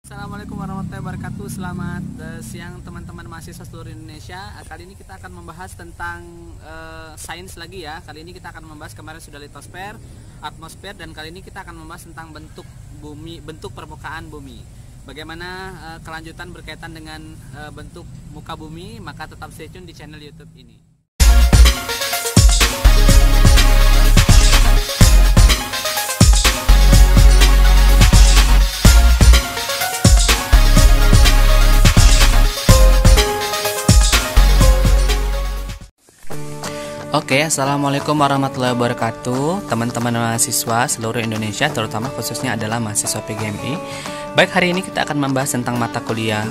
Assalamualaikum warahmatullahi wabarakatuh. Selamat siang teman-teman mahasiswa seluruh Indonesia. Kali ini kita akan membahas tentang sains lagi ya. Kali ini kita akan membahas, kemarin sudah litosfer, atmosfer, dan kali ini kita akan membahas tentang bentuk bumi, bentuk permukaan bumi. Bagaimana kelanjutan berkaitan dengan bentuk muka bumi, maka tetap stay tune di channel YouTube ini. Oke, assalamualaikum warahmatullahi wabarakatuh, teman-teman mahasiswa seluruh Indonesia, terutama khususnya adalah mahasiswa PGMI. Baik, hari ini kita akan membahas tentang mata kuliah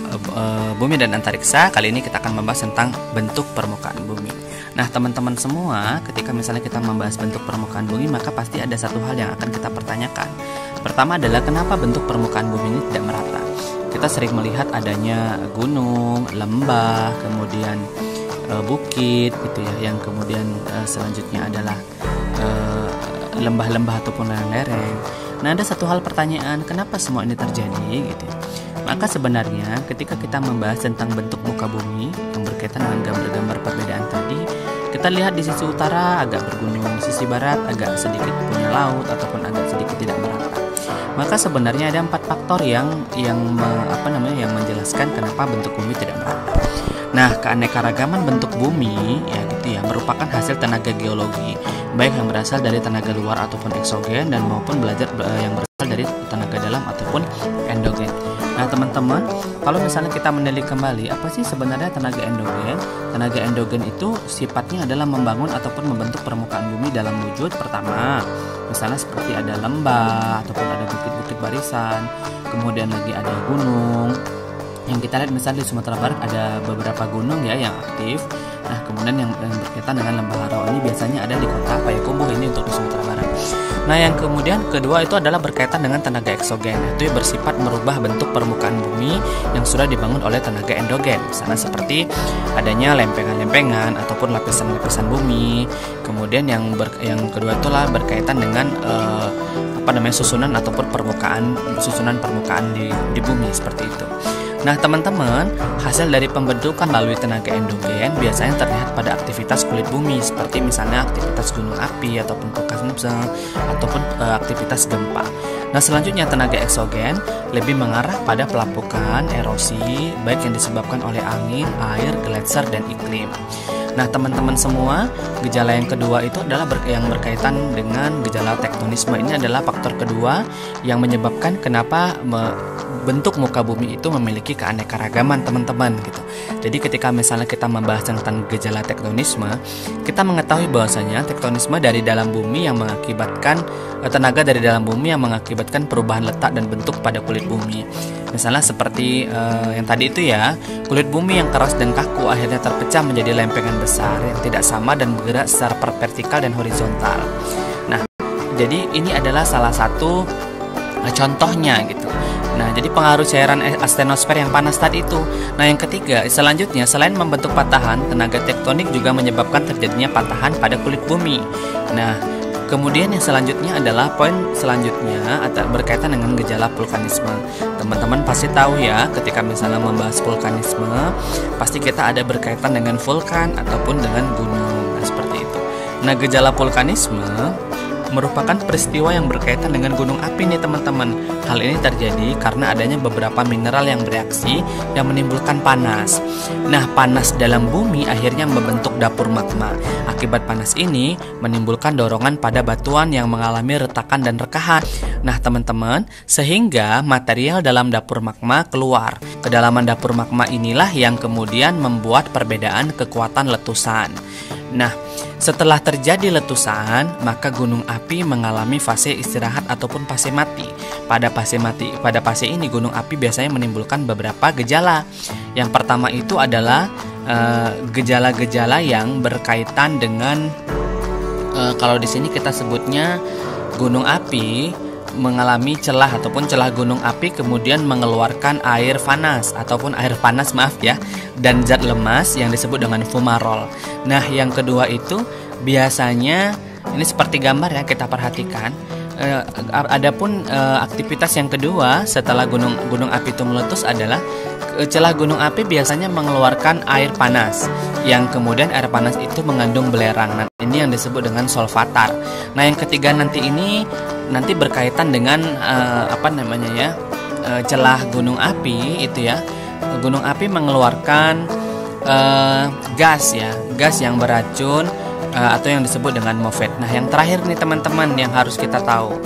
Bumi dan Antariksa. Kali ini kita akan membahas tentang bentuk permukaan bumi. Nah, teman-teman semua, ketika misalnya kita membahas bentuk permukaan bumi, maka pasti ada satu hal yang akan kita pertanyakan. Pertama adalah kenapa bentuk permukaan bumi ini tidak merata? Kita sering melihat adanya gunung, lembah, kemudian bukit gitu ya, yang kemudian selanjutnya adalah lembah-lembah ataupun lereng. Nah, ada satu hal pertanyaan, kenapa semua ini terjadi gitu ya? Maka sebenarnya ketika kita membahas tentang bentuk muka bumi yang berkaitan dengan gambar-gambar perbedaan tadi, kita lihat di sisi utara agak bergunung, sisi barat agak sedikit punya laut ataupun agak sedikit tidak merata. Maka sebenarnya ada 4 faktor yang menjelaskan kenapa bentuk bumi tidak merata. Nah, keanekaragaman bentuk bumi ya gitu ya merupakan hasil tenaga geologi, baik yang berasal dari tenaga luar ataupun eksogen, dan maupun yang berasal dari tenaga dalam ataupun endogen. Nah, teman-teman, kalau misalnya kita menilik kembali, apa sih sebenarnya tenaga endogen? Tenaga endogen itu sifatnya adalah membangun ataupun membentuk permukaan bumi dalam wujud pertama, misalnya seperti ada lembah ataupun ada bukit-bukit barisan, kemudian lagi ada gunung. Yang kita lihat misalnya di Sumatera Barat ada beberapa gunung ya yang aktif. Nah, kemudian yang berkaitan dengan lembah Haro ini biasanya ada di kota Payakumbuh, ini untuk di Sumatera Barat. Nah, yang kemudian kedua itu adalah berkaitan dengan tenaga eksogen, itu yang bersifat merubah bentuk permukaan bumi yang sudah dibangun oleh tenaga endogen. Misalnya seperti adanya lempengan-lempengan ataupun lapisan-lapisan bumi. Kemudian yang kedua itulah berkaitan dengan susunan ataupun susunan permukaan di bumi seperti itu. Nah, teman-teman, hasil dari pembentukan melalui tenaga endogen biasanya terlihat pada aktivitas kulit bumi, seperti misalnya aktivitas gunung api ataupun vulkanisme ataupun aktivitas gempa. Nah, selanjutnya tenaga eksogen lebih mengarah pada pelapukan, erosi, baik yang disebabkan oleh angin, air, gletser, dan iklim. Nah, teman-teman semua, gejala yang kedua itu adalah yang berkaitan dengan gejala tektonisme. Ini adalah faktor kedua yang menyebabkan kenapa bentuk muka bumi itu memiliki keanekaragaman, teman-teman gitu. Jadi ketika misalnya kita membahas tentang gejala tektonisme, kita mengetahui bahwasanya tektonisme dari dalam bumi yang mengakibatkan tenaga dari dalam bumi yang mengakibatkan perubahan letak dan bentuk pada kulit bumi. Misalnya seperti yang tadi itu ya, kulit bumi yang keras dan kaku akhirnya terpecah menjadi lempengan besar yang tidak sama dan bergerak secara vertikal dan horizontal. Nah, jadi ini adalah salah satu contohnya gitu. Nah, jadi pengaruh cairan astenosfer yang panas tadi itu. Nah, yang ketiga, selanjutnya selain membentuk patahan, tenaga tektonik juga menyebabkan terjadinya patahan pada kulit bumi. Nah, kemudian yang selanjutnya adalah poin selanjutnya atau berkaitan dengan gejala vulkanisme. Teman-teman pasti tahu ya, ketika misalnya membahas vulkanisme, pasti kita ada berkaitan dengan vulkan ataupun dengan gunung. Nah, seperti itu. Nah, gejala vulkanisme merupakan peristiwa yang berkaitan dengan gunung api nih, teman-teman. Hal ini terjadi karena adanya beberapa mineral yang bereaksi yang menimbulkan panas. Nah, panas dalam bumi akhirnya membentuk dapur magma. Akibat panas ini menimbulkan dorongan pada batuan yang mengalami retakan dan rekahan. Nah, teman-teman, sehingga material dalam dapur magma keluar. Kedalaman dapur magma inilah yang kemudian membuat perbedaan kekuatan letusan. Nah, setelah terjadi letusan, maka gunung api mengalami fase istirahat ataupun fase mati. Pada fase ini gunung api biasanya menimbulkan beberapa gejala. Yang pertama itu adalah gejala-gejala yang berkaitan dengan kalau di sini kita sebutnya gunung api mengalami celah ataupun celah gunung api kemudian mengeluarkan air panas dan zat lemas yang disebut dengan fumarol. Nah, yang kedua itu biasanya ini seperti gambar ya, kita perhatikan. Adapun aktivitas yang kedua setelah gunung api itu meletus adalah celah gunung api biasanya mengeluarkan air panas, yang kemudian air panas itu mengandung belerang. Nah, ini yang disebut dengan solvatar. Nah, yang ketiga nanti berkaitan dengan celah gunung api itu ya. Gunung api mengeluarkan gas yang beracun atau yang disebut dengan MOFET. Nah, yang terakhir nih teman-teman yang harus kita tahu.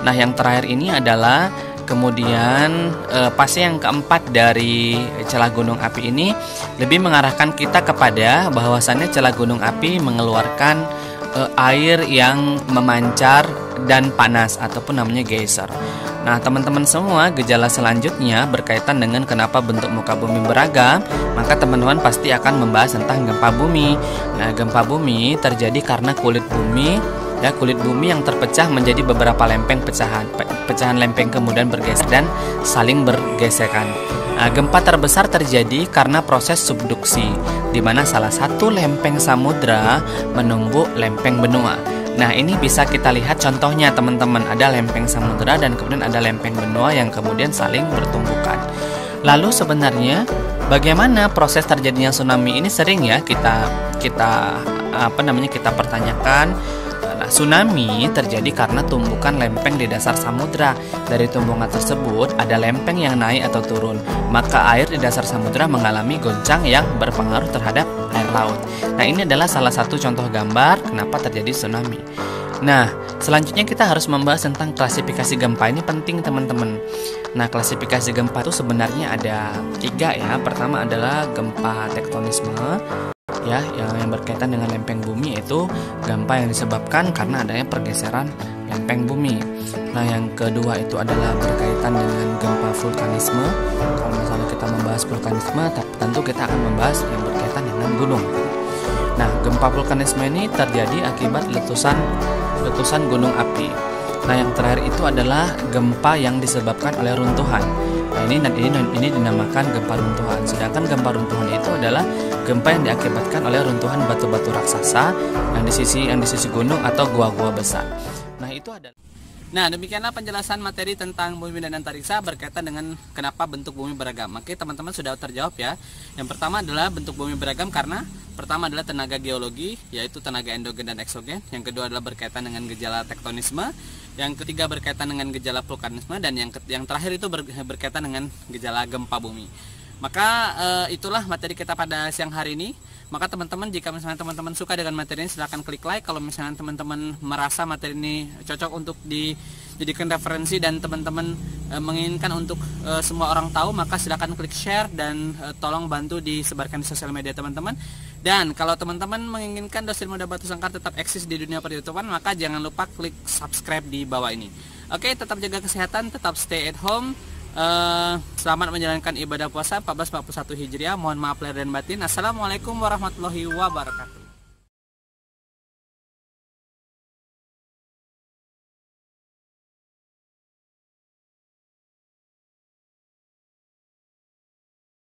Nah, yang terakhir ini adalah kemudian fase yang keempat dari celah gunung api ini lebih mengarahkan kita kepada bahwasannya celah gunung api mengeluarkan air yang memancar dan panas ataupun namanya geyser. Nah, teman-teman semua, gejala selanjutnya berkaitan dengan kenapa bentuk muka bumi beragam, maka teman-teman pasti akan membahas tentang gempa bumi. Nah, gempa bumi terjadi karena kulit bumi yang terpecah menjadi beberapa lempeng pecahan lempeng kemudian bergeser dan saling bergesekan. Nah, gempa terbesar terjadi karena proses subduksi, di mana salah satu lempeng samudra menumbuk lempeng benua. Nah, ini bisa kita lihat contohnya teman-teman, ada lempeng samudra dan kemudian ada lempeng benua yang kemudian saling bertumbukan. Lalu sebenarnya bagaimana proses terjadinya tsunami ini sering ya kita pertanyakan. Nah, tsunami terjadi karena tumbukan lempeng di dasar samudra. Dari tumbukan tersebut ada lempeng yang naik atau turun, maka air di dasar samudra mengalami goncang yang berpengaruh terhadap air laut. Nah, ini adalah salah satu contoh gambar kenapa terjadi tsunami. Nah, selanjutnya kita harus membahas tentang klasifikasi gempa. Ini penting teman-teman. Nah, klasifikasi gempa itu sebenarnya ada 3 ya. Pertama adalah gempa tektonisme ya, yang berkaitan dengan lempeng bumi, yaitu gempa yang disebabkan karena adanya pergeseran lempeng bumi. Nah, yang kedua itu adalah berkaitan dengan gempa vulkanisme. Kalau misalnya kita membahas vulkanisme, tentu kita akan membahas yang berkaitan dengan gunung. Nah, gempa vulkanisme ini terjadi akibat letusan gunung api. Nah, yang terakhir itu adalah gempa yang disebabkan oleh runtuhan. Nah, ini dinamakan gempa runtuhan. Sedangkan gempa runtuhan itu adalah gempa yang diakibatkan oleh runtuhan batu-batu raksasa yang di sisi gunung atau gua-gua besar. Nah, itu adalah. Nah, demikianlah penjelasan materi tentang bumi dan antariksa berkaitan dengan kenapa bentuk bumi beragam. Oke, teman-teman sudah terjawab ya. Yang pertama adalah bentuk bumi beragam karena pertama adalah tenaga geologi, yaitu tenaga endogen dan eksogen. Yang kedua adalah berkaitan dengan gejala tektonisme. Yang ketiga berkaitan dengan gejala vulkanisme, dan yang terakhir itu berkaitan dengan gejala gempa bumi. Maka itulah materi kita pada siang hari ini. Maka teman-teman, jika misalnya teman-teman suka dengan materi ini, silahkan klik like. Kalau misalnya teman-teman merasa materi ini cocok untuk dijadikan referensi dan teman-teman menginginkan untuk semua orang tahu, maka silahkan klik share dan tolong bantu disebarkan di sosial media teman-teman. Dan kalau teman-teman menginginkan Dosen Muda Batu Sangkar tetap eksis di dunia per-YouTubean, maka jangan lupa klik subscribe di bawah ini. Oke, tetap jaga kesehatan, tetap stay at home. Selamat menjalankan ibadah puasa 1441 Hijriah. Mohon maaf lahir dan batin. Assalamualaikum warahmatullahi wabarakatuh.